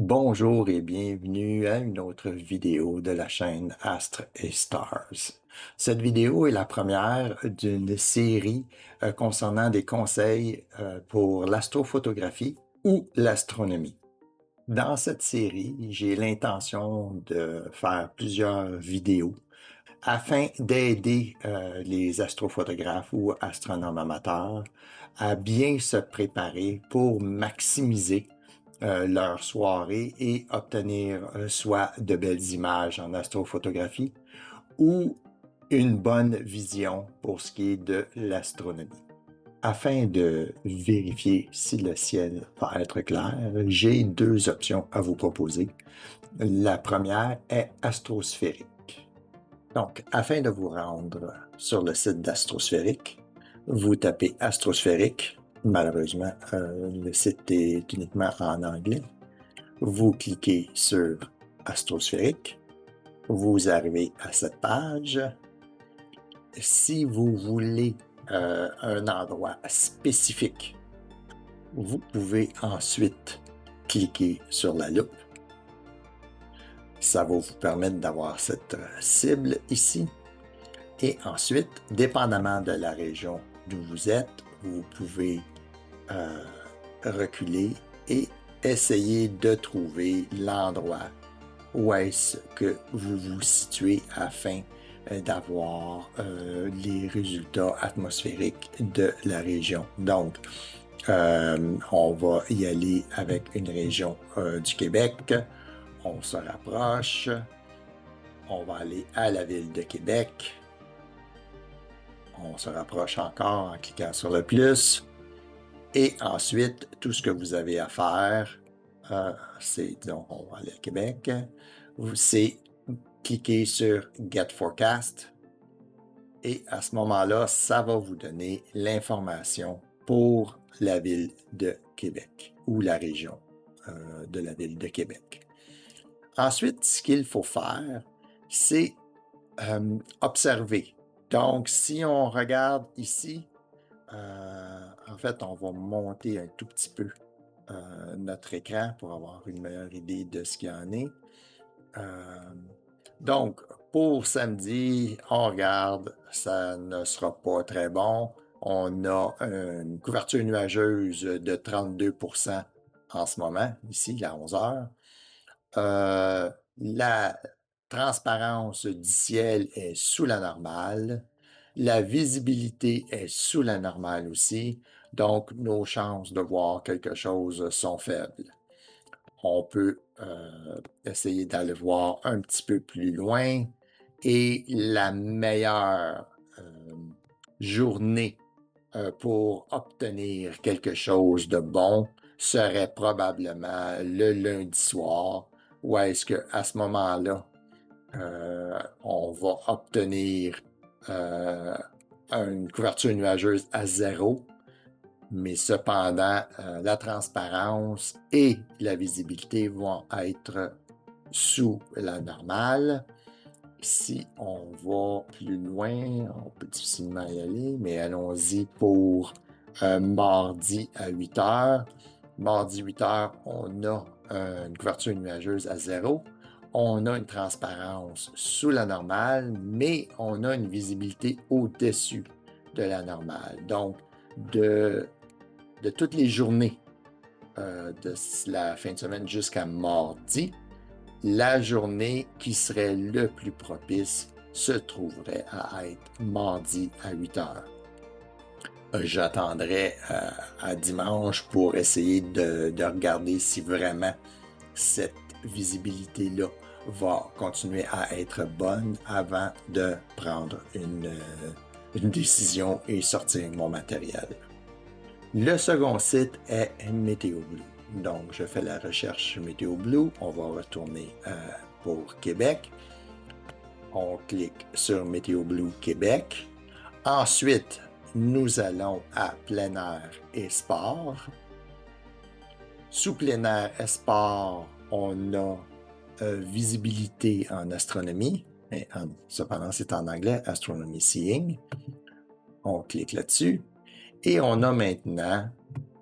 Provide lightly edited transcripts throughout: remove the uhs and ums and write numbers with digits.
Bonjour et bienvenue à une autre vidéo de la chaîne Astres et Stars. Cette vidéo est la première d'une série concernant des conseils pour l'astrophotographie ou l'astronomie. Dans cette série, j'ai l'intention de faire plusieurs vidéos afin d'aider les astrophotographes ou astronomes amateurs à bien se préparer pour maximiser leur soirée et obtenir soit de belles images en astrophotographie ou une bonne vision pour ce qui est de l'astronomie. Afin de vérifier si le ciel va être clair, j'ai deux options à vous proposer. La première est Astrosphérique. Donc, afin de vous rendre sur le site d'Astrosphérique, vous tapez Astrosphérique. Malheureusement, le site est uniquement en anglais. Vous cliquez sur Astrosphérique. Vous arrivez à cette page. Si vous voulez un endroit spécifique, vous pouvez ensuite cliquer sur la loupe. Ça va vous permettre d'avoir cette cible ici. Et ensuite, dépendamment de la région d'où vous êtes, vous pouvez reculer et essayer de trouver l'endroit où est-ce que vous vous situez afin d'avoir les résultats atmosphériques de la région. Donc, on va y aller avec une région du Québec. On se rapproche. On va aller à la ville de Québec. On se rapproche encore en cliquant sur le plus. Et ensuite, tout ce que vous avez à faire, c'est, disons, on va aller à Québec, c'est cliquer sur Get Forecast. Et à ce moment-là, ça va vous donner l'information pour la ville de Québec ou la région de la ville de Québec. Ensuite, ce qu'il faut faire, c'est observer. Donc, si on regarde ici, en fait, on va monter un tout petit peu notre écran pour avoir une meilleure idée de ce qu'il y en est. Donc, pour samedi, on regarde, ça ne sera pas très bon. On a une couverture nuageuse de 32% en ce moment, ici, à 11 heures. La transparence du ciel est sous la normale. La visibilité est sous la normale aussi. Donc, nos chances de voir quelque chose sont faibles. On peut essayer d'aller voir un petit peu plus loin. Et la meilleure journée pour obtenir quelque chose de bon serait probablement le lundi soir, où est-ce qu'à ce moment-là, on va obtenir une couverture nuageuse à 0, mais cependant, la transparence et la visibilité vont être sous la normale. Si on va plus loin, on peut difficilement y aller, mais allons-y pour mardi à 8 heures. Mardi 8 heures, on a une couverture nuageuse à 0. On a une transparence sous la normale, mais on a une visibilité au-dessus de la normale. Donc, de toutes les journées de la fin de semaine jusqu'à mardi, la journée qui serait le plus propice se trouverait à être mardi à 8 heures. J'attendrai à dimanche pour essayer de regarder si vraiment cette visibilité-là va continuer à être bonne avant de prendre une décision et sortir mon matériel. Le second site est Météo Blue. Donc, je fais la recherche Météo Blue. On va retourner pour Québec. On clique sur Météo Blue Québec. Ensuite, nous allons à plein air et sport. Sous plein air et sport, on a visibilité en astronomie. Mais cependant, c'est en anglais, Astronomy Seeing. On clique là-dessus. Et on a maintenant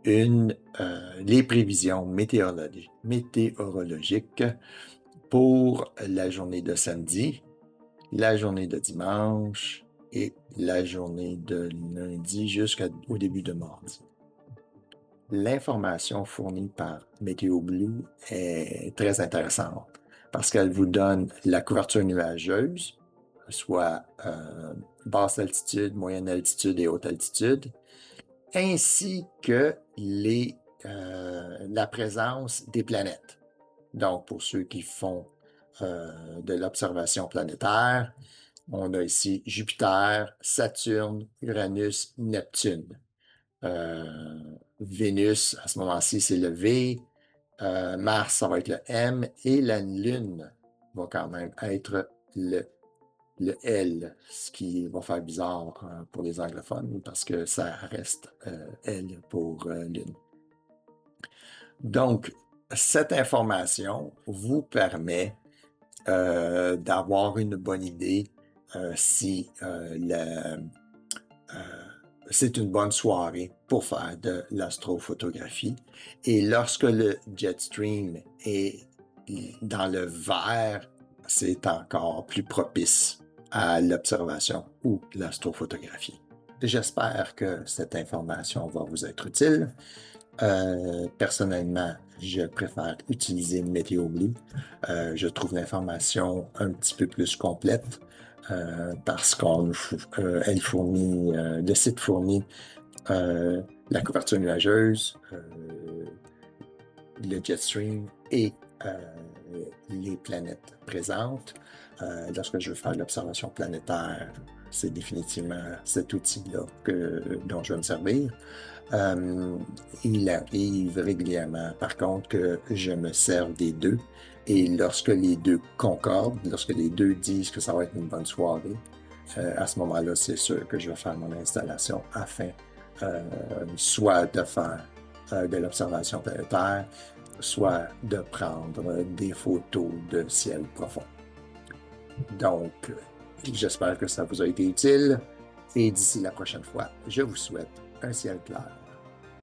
les prévisions météorologiques pour la journée de samedi, la journée de dimanche et la journée de lundi jusqu'au début de mardi. L'information fournie par MétéoBlue est très intéressante parce qu'elle vous donne la couverture nuageuse, soit basse altitude, moyenne altitude et haute altitude, ainsi que la présence des planètes. Donc, pour ceux qui font de l'observation planétaire, on a ici Jupiter, Saturne, Uranus, Neptune. Vénus, à ce moment-ci, c'est le V. Mars, ça va être le M. Et la Lune va quand même être le L, ce qui va faire bizarre pour les anglophones parce que ça reste L pour Lune. Donc, cette information vous permet d'avoir une bonne idée si c'est une bonne soirée pour faire de l'astrophotographie. Et lorsque le jet stream est dans le vert, c'est encore plus propice à l'observation ou l'astrophotographie. J'espère que cette information va vous être utile. Personnellement, je préfère utiliser MétéoBlue. Je trouve l'information un petit peu plus complète parce qu'elle fournit, le site fournit la couverture nuageuse, le jet stream et les planètes présentes. Lorsque je veux faire l'observation planétaire, c'est définitivement cet outil-là dont je vais me servir. Il arrive régulièrement, par contre, que je me serve des deux. Et lorsque les deux concordent, lorsque les deux disent que ça va être une bonne soirée, à ce moment-là, c'est sûr que je vais faire mon installation afin soit de faire de l'observation planétaire, soit de prendre des photos de ciel profond. Donc, j'espère que ça vous a été utile et d'ici la prochaine fois, je vous souhaite un ciel clair.